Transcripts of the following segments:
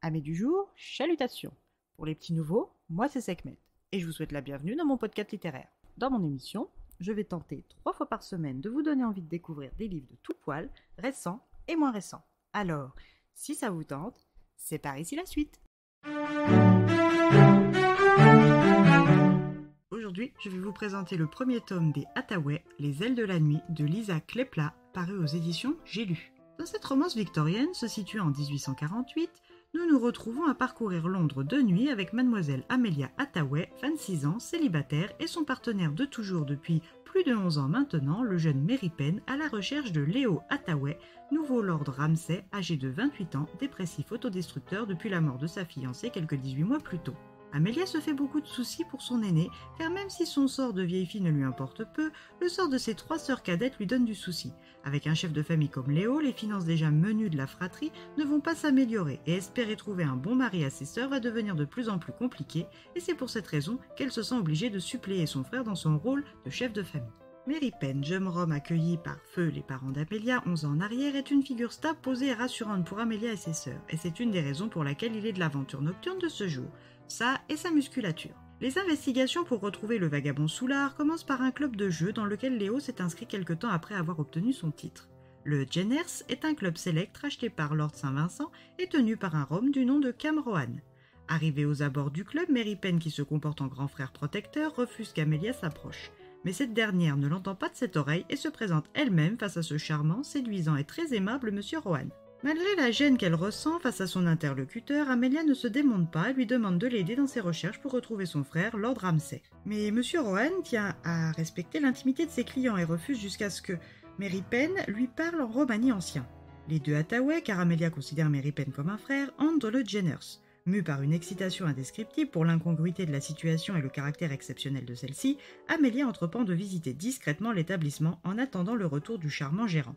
Amis du jour, chalutations. Pour les petits nouveaux, moi c'est Sekhmet et je vous souhaite la bienvenue dans mon podcast littéraire. Dans mon émission, je vais tenter 3 fois par semaine de vous donner envie de découvrir des livres de tout poil, récents et moins récents. Alors, si ça vous tente, c'est par ici la suite. Aujourd'hui, je vais vous présenter le premier tome des Hathaway, Les ailes de la nuit de Lisa Kleypas, paru aux éditions J'ai lu. Dans cette romance victorienne, se situant en 1848, nous nous retrouvons à parcourir Londres de nuit avec mademoiselle Amelia Hathaway, 26 ans, célibataire, et son partenaire de toujours depuis plus de 11 ans maintenant, le jeune Mary Penn, à la recherche de Léo Hathaway, nouveau Lord Ramsay, âgé de 28 ans, dépressif autodestructeur depuis la mort de sa fiancée quelques 18 mois plus tôt. Amelia se fait beaucoup de soucis pour son aîné, car même si son sort de vieille fille ne lui importe peu, le sort de ses 3 sœurs cadettes lui donne du souci. Avec un chef de famille comme Léo, les finances déjà menues de la fratrie ne vont pas s'améliorer, et espérer trouver un bon mari à ses sœurs va devenir de plus en plus compliqué, et c'est pour cette raison qu'elle se sent obligée de suppléer son frère dans son rôle de chef de famille. Mary Penn, jeune Rome accueillie par feu les parents d'Amelia 11 ans en arrière, est une figure stable, posée et rassurante pour Amelia et ses sœurs, et c'est une des raisons pour laquelle il est de l'aventure nocturne de ce jour. Ça et sa musculature. Les investigations pour retrouver le vagabond Soulard commencent par un club de jeu dans lequel Léo s'est inscrit quelque temps après avoir obtenu son titre. Le Jenners est un club select racheté par Lord Saint-Vincent et tenu par un Rome du nom de Cam Rohan. Arrivée aux abords du club, Mary Penn, qui se comporte en grand frère protecteur, refuse qu'Amelia s'approche. Mais cette dernière ne l'entend pas de cette oreille et se présente elle-même face à ce charmant, séduisant et très aimable Monsieur Rohan. Malgré la gêne qu'elle ressent face à son interlocuteur, Amelia ne se démonte pas et lui demande de l'aider dans ses recherches pour retrouver son frère, Lord Ramsay. Mais Monsieur Rohan tient à respecter l'intimité de ses clients et refuse jusqu'à ce que Mary Penn lui parle en romani ancien. Les deux Hathaway, car Amelia considère Mary Penn comme un frère, entrent dans le Jenners. Mue par une excitation indescriptible pour l'incongruité de la situation et le caractère exceptionnel de celle-ci, Amelia entreprend de visiter discrètement l'établissement en attendant le retour du charmant gérant.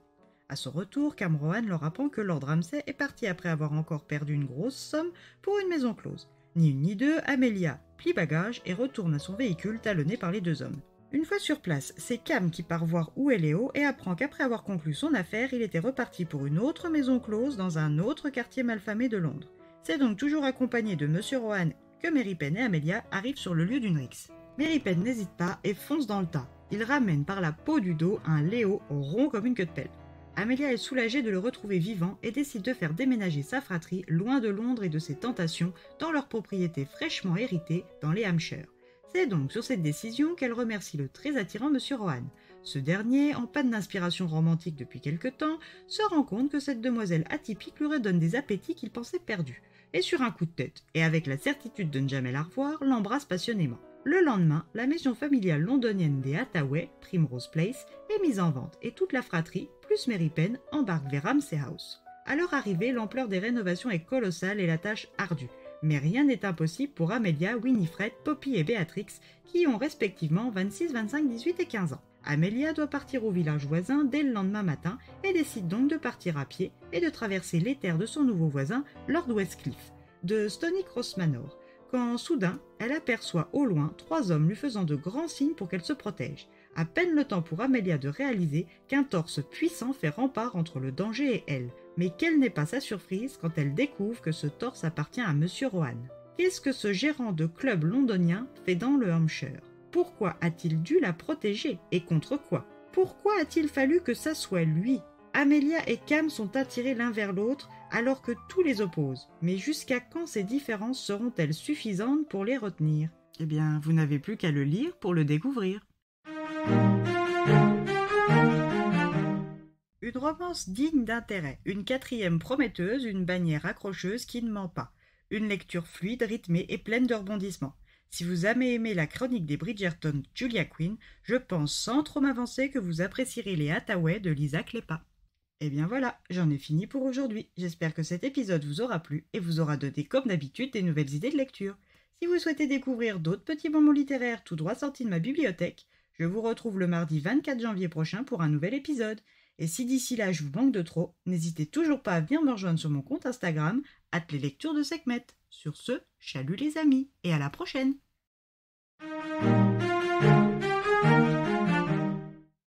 À son retour, Cam Rohan leur apprend que Lord Ramsay est parti après avoir encore perdu une grosse somme pour une maison close. Ni une ni deux, Amelia plie bagage et retourne à son véhicule talonné par les deux hommes. Une fois sur place, c'est Cam qui part voir où est Léo et apprend qu'après avoir conclu son affaire, il était reparti pour une autre maison close dans un autre quartier malfamé de Londres. C'est donc toujours accompagné de Monsieur Rohan que Mary Penn et Amelia arrivent sur le lieu d'une rixe. Mary Penn n'hésite pas et fonce dans le tas. Il ramène par la peau du dos un Léo rond comme une queue de pelle. Amelia est soulagée de le retrouver vivant et décide de faire déménager sa fratrie loin de Londres et de ses tentations dans leur propriété fraîchement héritée dans les Hampshire. C'est donc sur cette décision qu'elle remercie le très attirant Monsieur Rohan. Ce dernier, en panne d'inspiration romantique depuis quelque temps, se rend compte que cette demoiselle atypique lui redonne des appétits qu'il pensait perdus. Et sur un coup de tête, et avec la certitude de ne jamais la revoir, l'embrasse passionnément. Le lendemain, la maison familiale londonienne des Hathaway, Primrose Place, est mise en vente et toute la fratrie, plus Mary Penn, embarque vers Ramsay House. À leur arrivée, l'ampleur des rénovations est colossale et la tâche ardue. Mais rien n'est impossible pour Amelia, Winifred, Poppy et Béatrix, qui ont respectivement 26, 25, 18 et 15 ans. Amelia doit partir au village voisin dès le lendemain matin et décide donc de partir à pied et de traverser les terres de son nouveau voisin, Lord Westcliff, de Stony Cross Manor, quand soudain, elle aperçoit au loin 3 hommes lui faisant de grands signes pour qu'elle se protège. À peine le temps pour Amelia de réaliser qu'un torse puissant fait rempart entre le danger et elle. Mais quelle n'est pas sa surprise quand elle découvre que ce torse appartient à Monsieur Rohan. Qu'est-ce que ce gérant de club londonien fait dans le Hampshire? Pourquoi a-t-il dû la protéger? Et contre quoi? Pourquoi a-t-il fallu que ça soit lui? Amelia et Cam sont attirés l'un vers l'autre alors que tout les oppose. Mais jusqu'à quand ces différences seront-elles suffisantes pour les retenir? Eh bien, vous n'avez plus qu'à le lire pour le découvrir. Une romance digne d'intérêt, une 4e prometteuse, une bannière accrocheuse qui ne ment pas. Une lecture fluide, rythmée et pleine de rebondissements. Si vous avez aimé la chronique des Bridgerton Julia Quinn, je pense sans trop m'avancer que vous apprécierez les Hathaway de Lisa Kleypas. Et bien voilà, j'en ai fini pour aujourd'hui. J'espère que cet épisode vous aura plu et vous aura donné comme d'habitude des nouvelles idées de lecture. Si vous souhaitez découvrir d'autres petits bonbons littéraires tout droit sortis de ma bibliothèque, je vous retrouve le mardi 24 janvier prochain pour un nouvel épisode. Et si d'ici là je vous manque de trop, n'hésitez toujours pas à venir me rejoindre sur mon compte Instagram, @leslectures de Sekhmet. Sur ce, chalut les amis, et à la prochaine!